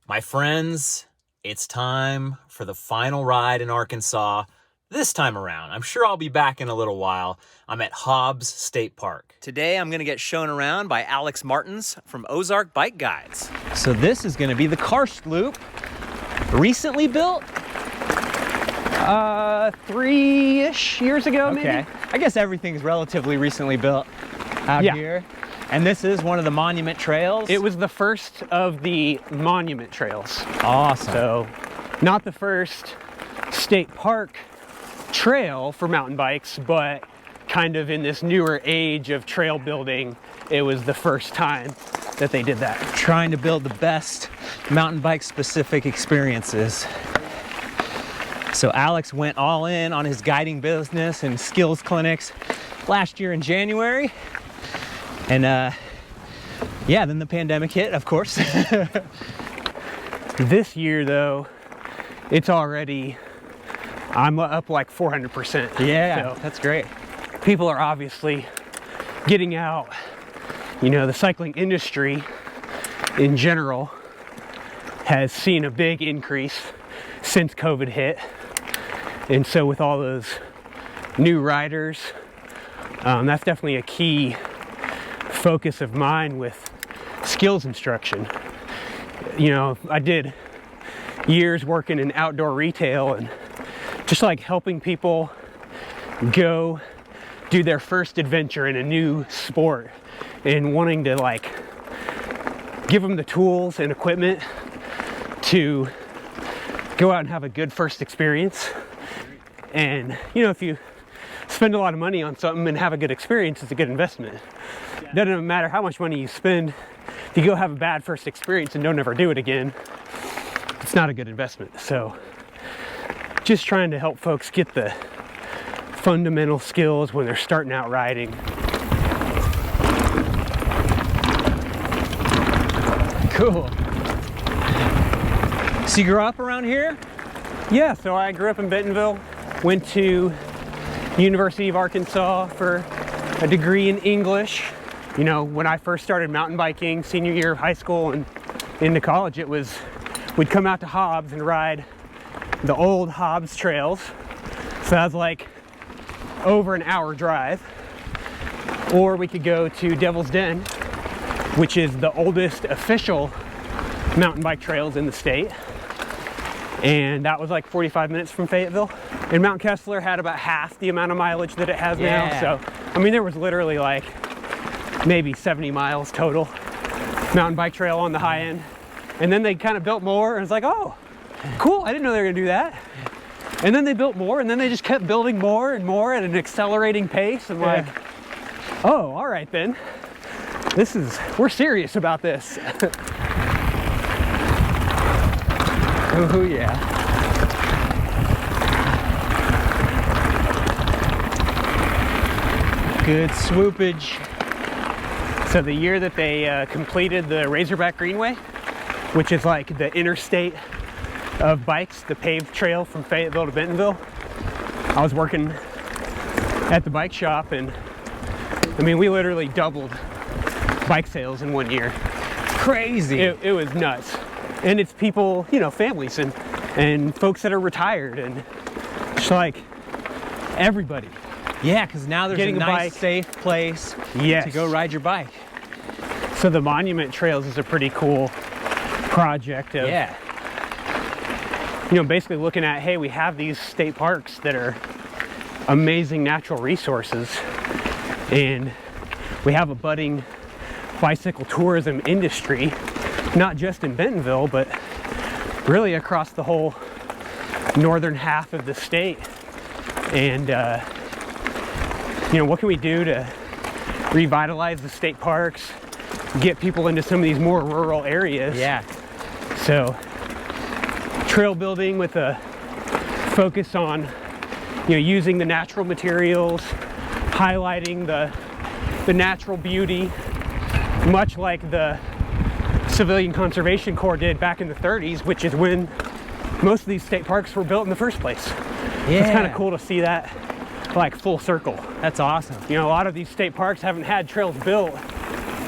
My friends, it's time for the final ride in Arkansas this time around. I'm sure I'll be back in a little while. I'm at Hobbs State Park. Today I'm going to get shown around by Alex Martins from Ozark Bike Guides. So this is going to be the karst loop, recently built. 3-ish years ago, maybe? Okay. I guess everything's relatively recently built out here. And this is one of the monument trails. It was the first of the monument trails. Awesome. So, not the first state park trail for mountain bikes, but kind of in this newer age of trail building, it was the first time that they did that. Trying to build the best mountain bike specific experiences. So Alex went all in on his guiding business and skills clinics last year in January. And yeah, then the pandemic hit, of course. This year though, it's already, I'm up like 400%. Yeah, so that's great. people are obviously getting out. You know, the cycling industry in general has seen a big increase since COVID hit. And so with all those new riders, that's definitely a key focus of mine with skills instruction. You know, I did years working in outdoor retail and just like helping people go do their first adventure in a new sport and wanting to like give them the tools and equipment to go out and have a good first experience. And you know, if you spend a lot of money on something and have a good experience, it's a good investment. It doesn't matter how much money you spend, if you go have a bad first experience and don't ever do it again, it's not a good investment. So just trying to help folks get the fundamental skills when they're starting out riding. Cool. So you grew up around here? Yeah, so I grew up in Bentonville, went to University of Arkansas for a degree in English. You know, when I first started mountain biking, senior year of high school and into college, it was, we'd come out to Hobbs and ride the old Hobbs trails. So that was like over an hour drive. Or we could go to Devil's Den, which is the oldest official mountain bike trails in the state. And that was like 45 minutes from Fayetteville. And Mount Kessler had about half the amount of mileage that it has now. So, I mean, there was literally like maybe 70 miles total mountain bike trail on the high end. And then they kind of built more and it's like, oh, cool, I didn't know they were gonna do that. And then they built more and then they just kept building more and more at an accelerating pace. And like, oh, all right then. We're serious about this. Oh yeah. Good swoopage. So the year that they completed the Razorback Greenway, which is like the interstate of bikes, the paved trail from Fayetteville to Bentonville, I was working at the bike shop and I mean, we literally doubled bike sales in 1 year. Crazy. It was nuts. And it's people, you know, families and folks that are retired and just like everybody. Yeah, because now there's Getting a a nice, bike. safe place to go ride your bike. So the Monument Trails is a pretty cool project of, you know, basically looking at, hey, we have these state parks that are amazing natural resources and we have a budding bicycle tourism industry, not just in Bentonville, but really across the whole northern half of the state. And, you know, what can we do to revitalize the state parks, get people into some of these more rural areas? Yeah. So, trail building with a focus on, you know, using the natural materials, highlighting the natural beauty, much like the Civilian Conservation Corps did back in the 30s, which is when most of these state parks were built in the first place. Yeah. It's kind of cool to see that like full circle. That's awesome. You know, a lot of these state parks haven't had trails built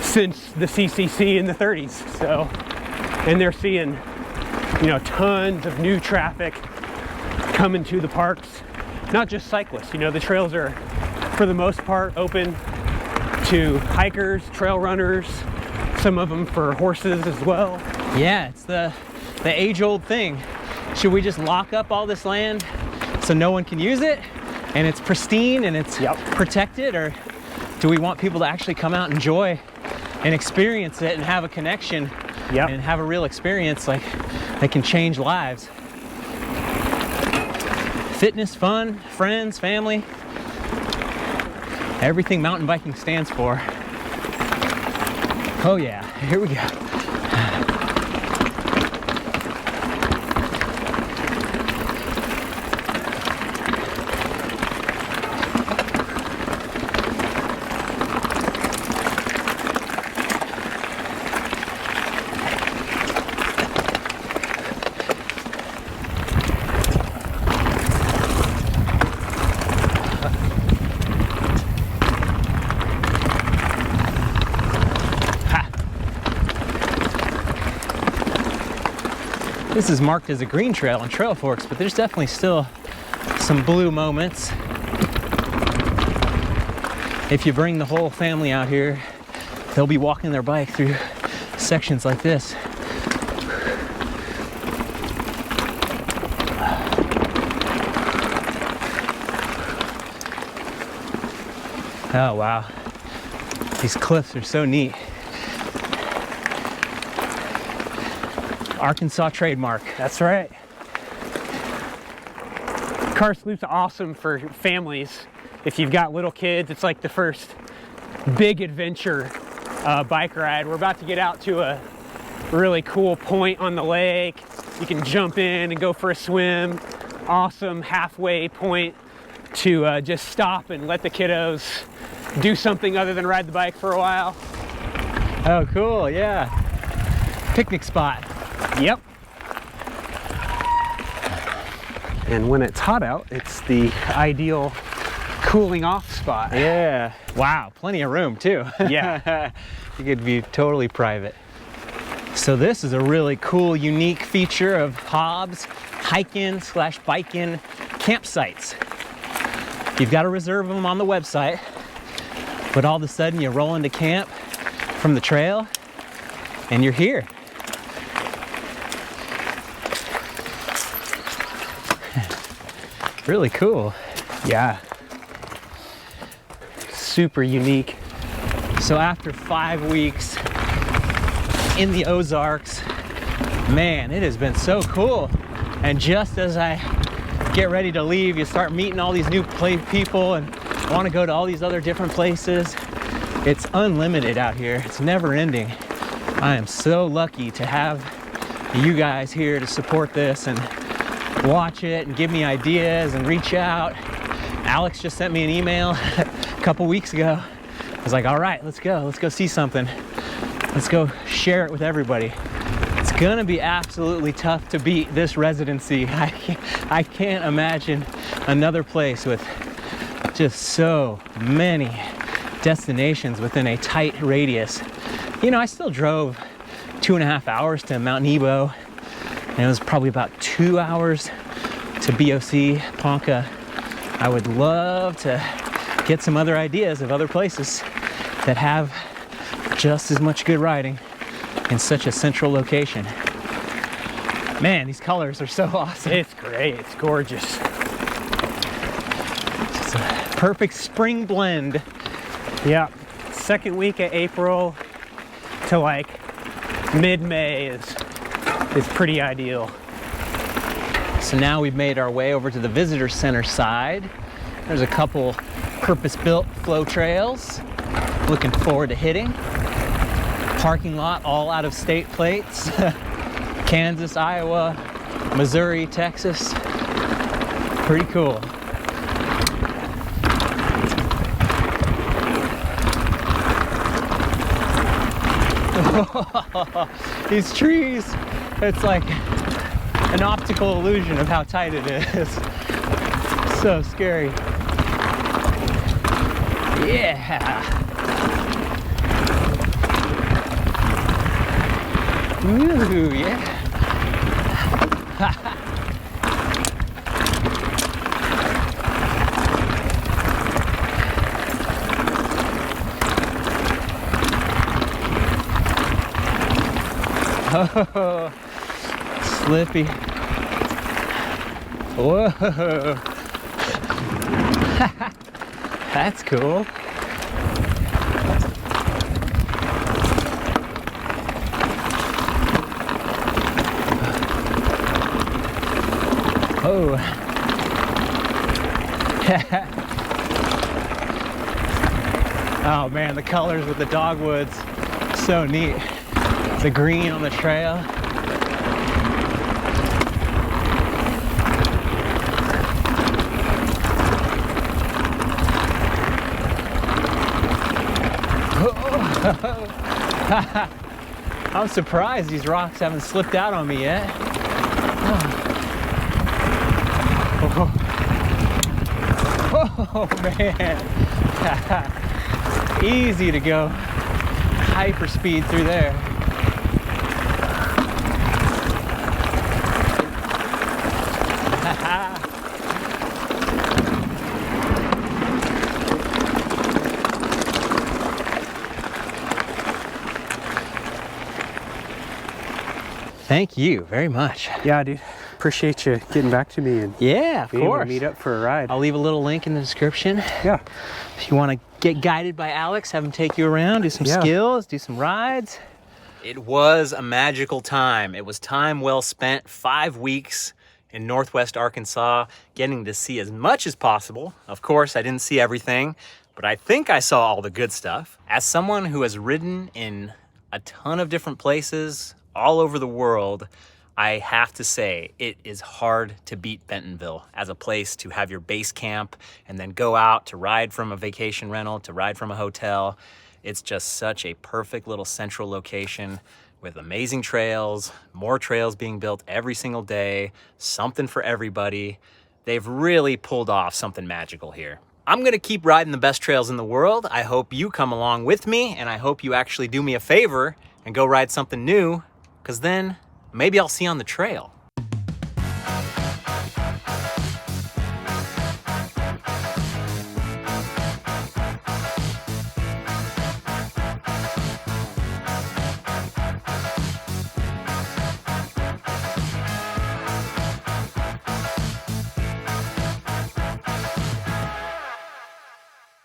since the CCC in the 30s. So, and they're seeing you know, tons of new traffic coming to the parks. Not just cyclists, you know, the trails are for the most part open to hikers, trail runners, some of them for horses as well. Yeah, it's the age-old thing. Should we just lock up all this land so no one can use it and it's pristine and it's protected, or do we want people to actually come out and enjoy and experience it and have a connection and have a real experience like that can change lives? Fitness, fun, friends, family, everything mountain biking stands for. Oh yeah, here we go. This is marked as a green trail on Trail Forks, but there's definitely still some blue moments. If you bring the whole family out here, they'll be walking their bike through sections like this. Oh wow, these cliffs are so neat. Arkansas trademark. That's right. Karst Loop's awesome for families. If you've got little kids, it's like the first big adventure bike ride. We're about to get out to a really cool point on the lake. You can jump in and go for a swim. Awesome halfway point to just stop and let the kiddos do something other than ride the bike for a while. Oh, cool, yeah. Picnic spot. Yep. And when it's hot out, it's the ideal cooling off spot. Yeah. Wow, plenty of room too. Yeah. You could be totally private. So this is a really cool, unique feature of Hobbs hike-in / bike-in campsites. You've got to reserve them on the website, but all of a sudden you roll into camp from the trail and you're here. Really cool. Yeah. Super unique. So after 5 weeks in the Ozarks, man, it has been so cool. And just as I get ready to leave, you start meeting all these new people and want to go to all these other different places. It's unlimited out here. It's never ending. I am so lucky to have you guys here to support this and watch it and give me ideas and reach out. Alex just sent me an email a couple weeks ago. I was like, all right, let's go see something. Let's go share it with everybody. It's gonna be absolutely tough to beat this residency. I can't imagine another place with just so many destinations within a tight radius. You know, I still drove 2.5 hours to Mount Nebo, and it was probably about 2 hours to BOC, Ponca. I would love to get some other ideas of other places that have just as much good riding in such a central location. Man, these colors are so awesome. It's great, it's gorgeous. It's a perfect spring blend. Yeah, second week of April to like mid-May is pretty ideal. So now we've made our way over to the visitor center side. There's a couple purpose-built flow trails. Looking forward to hitting. Parking lot all out of state plates. Kansas, Iowa, Missouri, Texas. Pretty cool. These trees, it's like an optical illusion of how tight it is. So scary. Yeah. Ooh, yeah. Oh, slippy. Whoa. That's cool. Oh. Oh man, the colors with the dogwoods, so neat. The green on the trail. I'm surprised these rocks haven't slipped out on me yet. Oh man. Easy to go hyper speed through there. Thank you very much. Yeah, dude. Appreciate you getting back to me and Yeah, of being able to course. meet up for a ride. I'll leave a little link in the description. Yeah. If you want to get guided by Alex, have him take you around, do some skills, do some rides. It was a magical time. It was time well spent, 5 weeks in Northwest Arkansas, getting to see as much as possible. Of course, I didn't see everything, but I think I saw all the good stuff. As someone who has ridden in a ton of different places all over the world, I have to say it is hard to beat Bentonville as a place to have your base camp and then go out to ride from a vacation rental, to ride from a hotel. It's just such a perfect little central location with amazing trails, more trails being built every single day, something for everybody. They've really pulled off something magical here. I'm gonna keep riding the best trails in the world. I hope you come along with me, and I hope you actually do me a favor and go ride something new, because then maybe I'll see you on the trail.